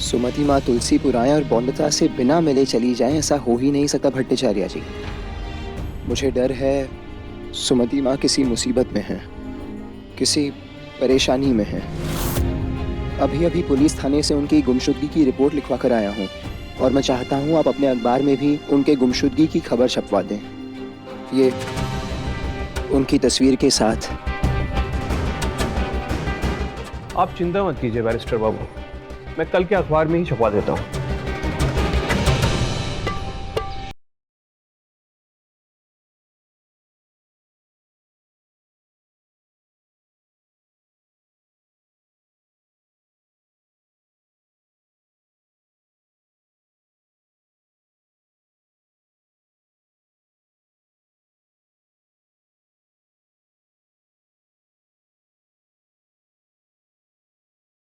सुमति माँ तुलसीपुर आए और बौंदता से बिना मिले चली जाएं, ऐसा हो ही नहीं सकता भट्टाचार्य जी। मुझे डर है सुमति माँ किसी मुसीबत में है, किसी परेशानी में है। अभी अभी पुलिस थाने से उनकी गुमशुदगी की रिपोर्ट लिखवा कर आया हूँ और मैं चाहता हूँ आप अपने अखबार में भी उनके गुमशुदगी की खबर छपवा दें, ये उनकी तस्वीर के साथ। आप चिंता मत कीजिए बैरिस्टर बाबू, मैं कल के अखबार में ही छपवा देता हूँ।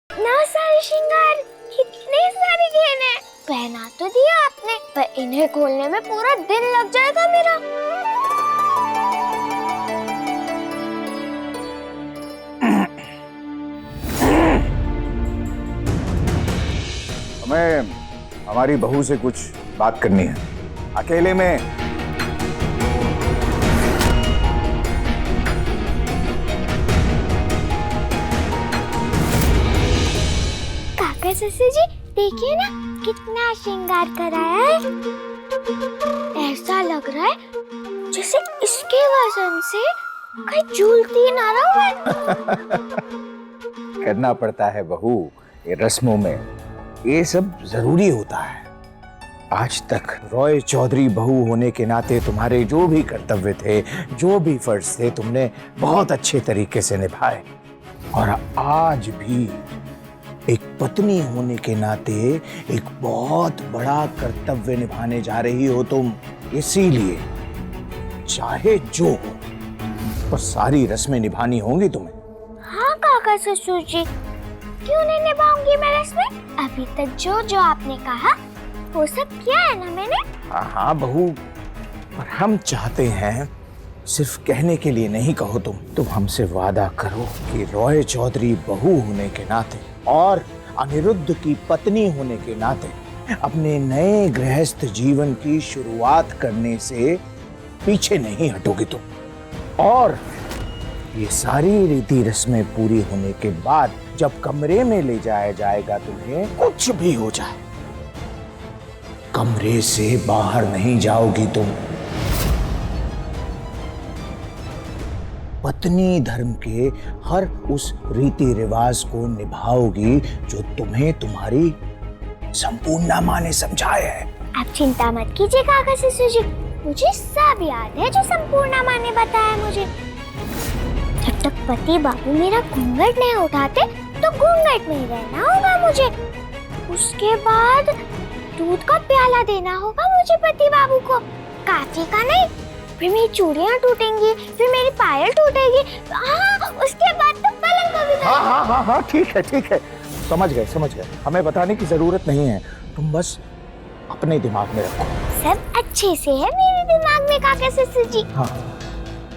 इतना सारे श्रृंगार, कितने सारे गहने पहना तो दिया आपने, पर इन्हें खोलने में पूरा दिन लग जाएगा मेरा। हमें हमारी बहू से कुछ बात करनी है, अकेले में। काका ससुर जी देखिए ना कितना श्रृंगार कराया है। ऐसा लग रहा है जैसे इसके वजन से कहीं झूलती ना रहो। करना पड़ता है बहू, ये रस्मों में ये सब जरूरी होता है। आज तक रॉय चौधरी बहू होने के नाते तुम्हारे जो भी कर्तव्य थे, जो भी फर्ज थे, तुमने बहुत अच्छे तरीके से निभाए। और आज भी एक पत्नी होने के नाते एक बहुत बड़ा कर्तव्य निभाने जा रही हो तुम। इसीलिए चाहे जो हो, पर सारी रस्में निभानी होंगी तुम्हें। हाँ काका ससुर जी, क्यों नहीं निभाऊंगी मैं रस्में? अभी तक जो जो आपने कहा वो सब किया है ना मैंने। हाँ बहू, पर हम चाहते हैं सिर्फ कहने के लिए नहीं कहो तुम हमसे वादा करो कि रॉय चौधरी बहू होने के नाते और अनिरुद्ध की पत्नी होने के नाते अपने नए गृहस्थ जीवन की शुरुआत करने से पीछे नहीं हटोगी तुम। और ये सारी रीति रस्में पूरी होने के बाद जब कमरे में ले जाया जाएगा, तुम्हें कुछ भी हो जाए, कमरे से बाहर नहीं जाओगी तुम। पत्नी धर्म के हर उस रीति रिवाज को निभाओगी जो तुम्हें तुम्हारी संपूर्ण माँ ने समझाया है। आप चिंता मत कीजिए काका ससुर जी, मुझे सब याद है जो संपूर्ण माँ ने बताया मुझे। जब तक पति बाबू मेरा घूंघट नहीं उठाते तो घूंघट में ही रहना होगा मुझे। उसके बाद दूध का प्याला देना होगा मुझे पति बाबू को, काफी का नहीं। फिर मेरी चूड़ियां टूटेंगी, फिर मेरी पायल टूटेगी। हाँ, उसके बाद तो पलंग को भी। हाँ, ठीक है, समझ गए। हमें बताने की जरूरत नहीं है, तुम बस अपने दिमाग में रखो। सब अच्छे से है मेरे दिमाग में काका ससुर जी। हाँ।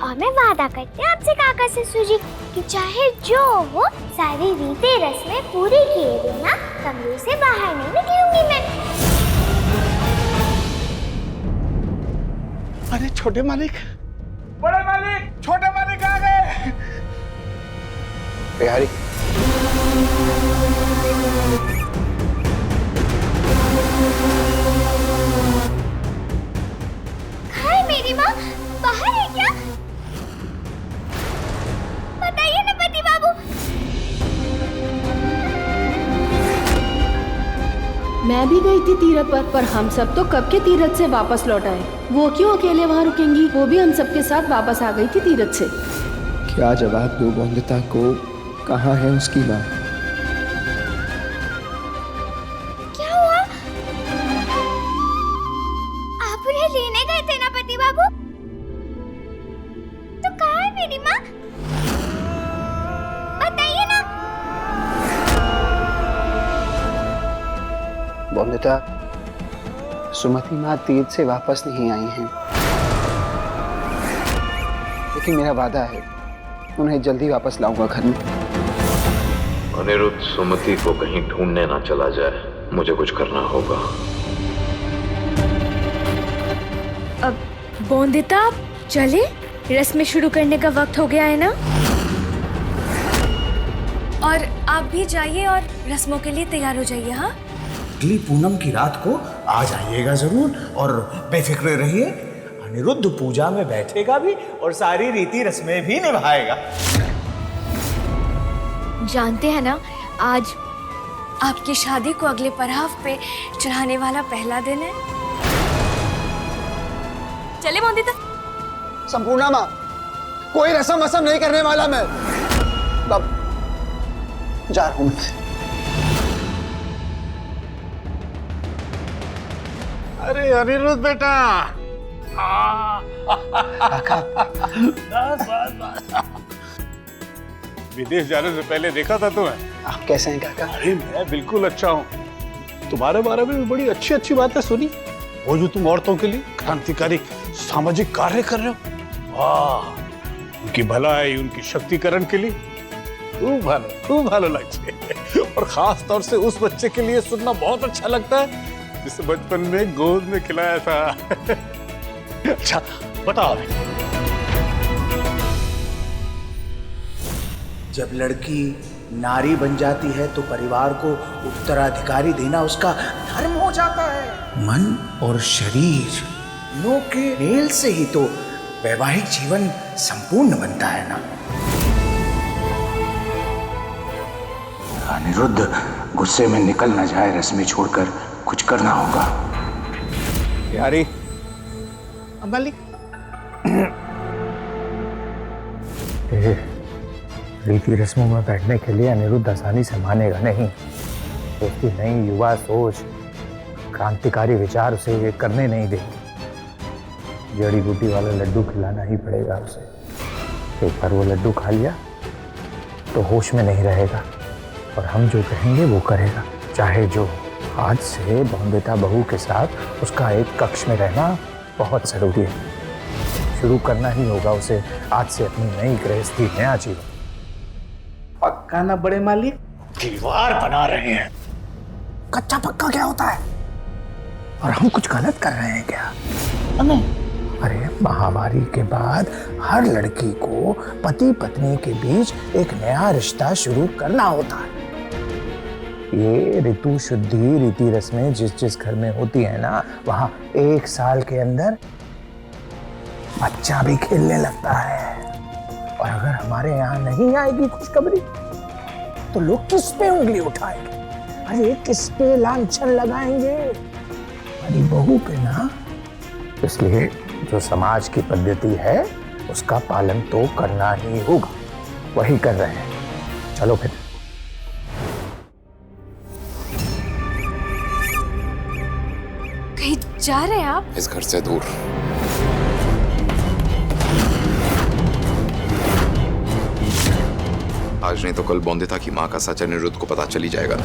और मैं वादा करती हूँ आपसे काका ससुर जी कि चाहे जो हो, सारी रीतें रस्में पूरी किए बिना कमरे से बाहर नहीं निकलूंगी मैं। अरे छोटे मालिक, बड़े मालिक, छोटे मालिक आ गए। बिहारी, हाय मेरी माँ, बाहर है क्या? बताइए ना पति बाबू। मैं भी गई थी तीरथ पर हम सब तो कब के तीरथ से वापस लौट आए। वो क्यों अकेले वहाँ रुकेंगी? वो भी हम सबके साथ वापस आ गई थी तीरथ से। क्या जवाब दो बौंदता को, कहाँ है उसकी माँ? क्या हुआ? आप उन्हें लेने गए थे ना पति बाबू? तो कहाँ है मेरी माँ? बताइए ना। बौंदता, सुमति माँ तीर्थ से वापस नहीं आई हैं, लेकिन मेरा वादा है उन्हें जल्दी वापस लाऊंगा घर में। अनिरुद्ध सुमति को कहीं ढूंढने ना चला जाए। मुझे कुछ करना होगा। अब बोंदिता चले, रस्में शुरू करने का वक्त हो गया है ना। और आप भी जाइए और रस्मों के लिए तैयार हो जाइए। हाँ, अगली पूनम की रात को आ जाइएगा जरूर, और बेफिक्र रहिए, अनिरुद्ध पूजा में बैठेगा भी और सारी रीति रस्में भी निभाएगा। जानते हैं ना, आज आपकी शादी को अगले पड़ाव पे चढ़ाने वाला पहला दिन है। चले बोंदिता। संपूर्णा माँ, कोई रस्म वसम नहीं करने वाला मैं। अब जा रहा हूं मैं। अरे अनिरुद्ध बेटा, विदेश जाने से पहले देखा था तुम्हें। आप कैसे हैं काका? अरे मैं बिल्कुल अच्छा हूँ। तुम्हारे बारे में भी बड़ी अच्छी अच्छी बातें सुनी। वो जो तुम औरतों के लिए क्रांतिकारी सामाजिक कार्य कर रहे हो, वाह, उनकी भलाई, उनकी शक्तिकरण के लिए खूब भालो लगते। और खास तौर से उस बच्चे के लिए सुनना बहुत अच्छा लगता है जिसे बचपन में गोद में खिलाया था। अच्छा बताओ, जब लड़की नारी बन जाती है तो परिवार को उत्तराधिकारी देना उसका धर्म हो जाता है। मन और शरीर दोनों के मेल से ही तो वैवाहिक जीवन संपूर्ण बनता है ना। अनिरुद्ध गुस्से में निकल न जाए, रस्में छोड़कर कुछ करना होगा। यारी मालिक, रीति रस्मों में बैठने के लिए अनिरुद्ध आसानी से मानेगा नहीं। उसकी नई युवा सोच, क्रांतिकारी विचार उसे ये करने नहीं देगी। जड़ी बूटी वाला लड्डू खिलाना ही पड़ेगा उसे। एक बार वो लड्डू खा लिया तो होश में नहीं रहेगा, और हम जो कहेंगे वो करेगा, चाहे जो। आज से बोंदिता बहू के साथ उसका एक कक्ष में रहना बहुत जरूरी है। शुरू करना ही होगा उसे आज से अपनी नई गृहस्थी, नया जीवन। पक्का ना बड़े मालिक? दीवार बना रहे हैं। कच्चा पक्का क्या होता है? और हम कुछ गलत कर रहे हैं क्या? नहीं। अरे महामारी के बाद हर लड़की को पति पत्नी के बीच एक नया रिश्ता शुरू करना होता है। ये ऋतु शुद्धि रीति रस्में जिस जिस घर में होती है ना, वहां 1 साल के अंदर बच्चा भी खेलने लगता है। और अगर हमारे यहाँ नहीं आएगी खुशखबरी तो लोग किस पे उंगली उठाएंगे? अरे किस पे लांछन लगाएंगे? हमारी बहू पे ना। इसलिए जो समाज की पद्धति है उसका पालन तो करना ही होगा, वही कर रहे हैं। चलो फिर। कहीं जा रहे हैं आप? इस घर से दूर। आज नहीं तो कल बोंदिता की माँ का सच अनिरुद्ध को पता चली जाएगा।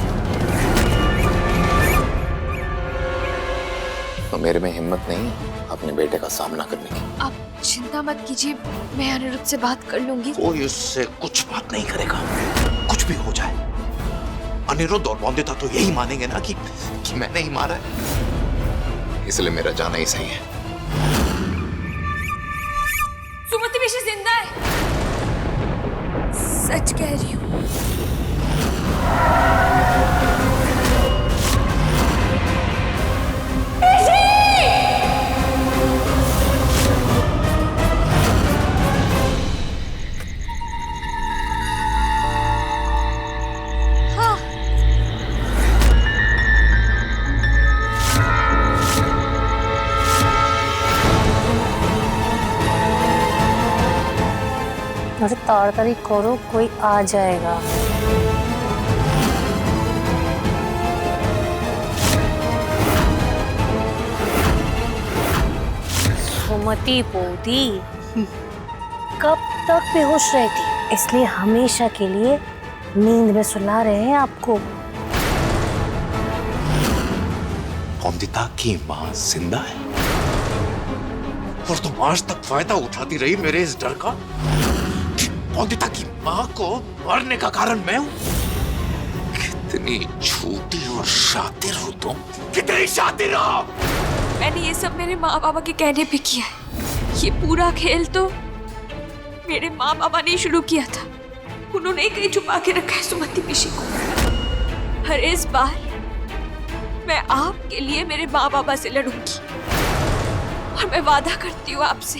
तो मेरे में हिम्मत नहीं अपने बेटे का सामना करने की। आप चिंता मत कीजिए, मैं अनिरुद्ध से बात कर लूंगी। कोई उससे कुछ बात नहीं करेगा, कुछ भी हो जाए। अनिरुद्ध और बोंदिता तो यही मानेंगे ना कि मैंने ही मारा है, इसलिए मेरा जाना ही सही है। सुमति बेशी जिंदा है, सच कह रही हूँ। और ताड़ताड़ी करो, कोई आ जाएगा। सुमति पोती कब तक बेहोश रहती, इसलिए हमेशा के लिए नींद में सुला रहे हैं आपको। बोंदिता की माँ जिंदा है और तुम आज तक फायदा उठाती रही मेरे इस डर का कि बोंदिता की माँ को मरने का कारण मैं हूं। इतनी झूठी और शातिर हो तुम, कितनी शातिर हो। मैंने ये सब मेरे माँ बाबा के कहने पे किया है। ये पूरा खेल तो मेरे माँ बाबा ने शुरू किया था। उन्होंने ही कहीं छुपा के रखा है सुमति पिशी को। हर इस बार मैं आपके लिए मेरे माँ बाबा से लड़ूंगी और मैं वादा करती हूँ आपसे,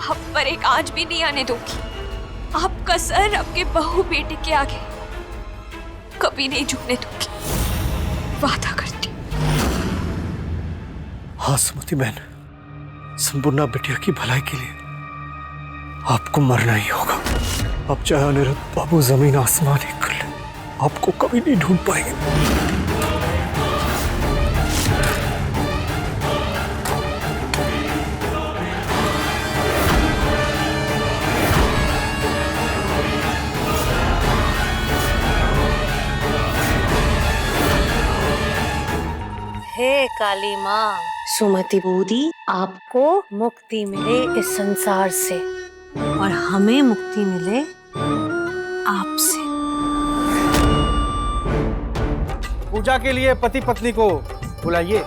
आप पर एक आंच भी नहीं आने दूंगी। आपका सर आपके बहू बेटे के आगे कभी नहीं झुकने दूंगी, वादा करती हूँ। हाँ सुमति बहन, संपूर्णा बिटिया की भलाई के लिए आपको मरना ही होगा। अब चाहे अनिरुद्ध बाबू जमीन आसमान एक कर ले, आपको कभी नहीं ढूंढ पाएंगे। हे काली माँ, सुमति बूदी, आपको मुक्ति मिले इस संसार से और हमें मुक्ति मिले आपसे। पूजा के लिए पति पत्नी को बुलाइए।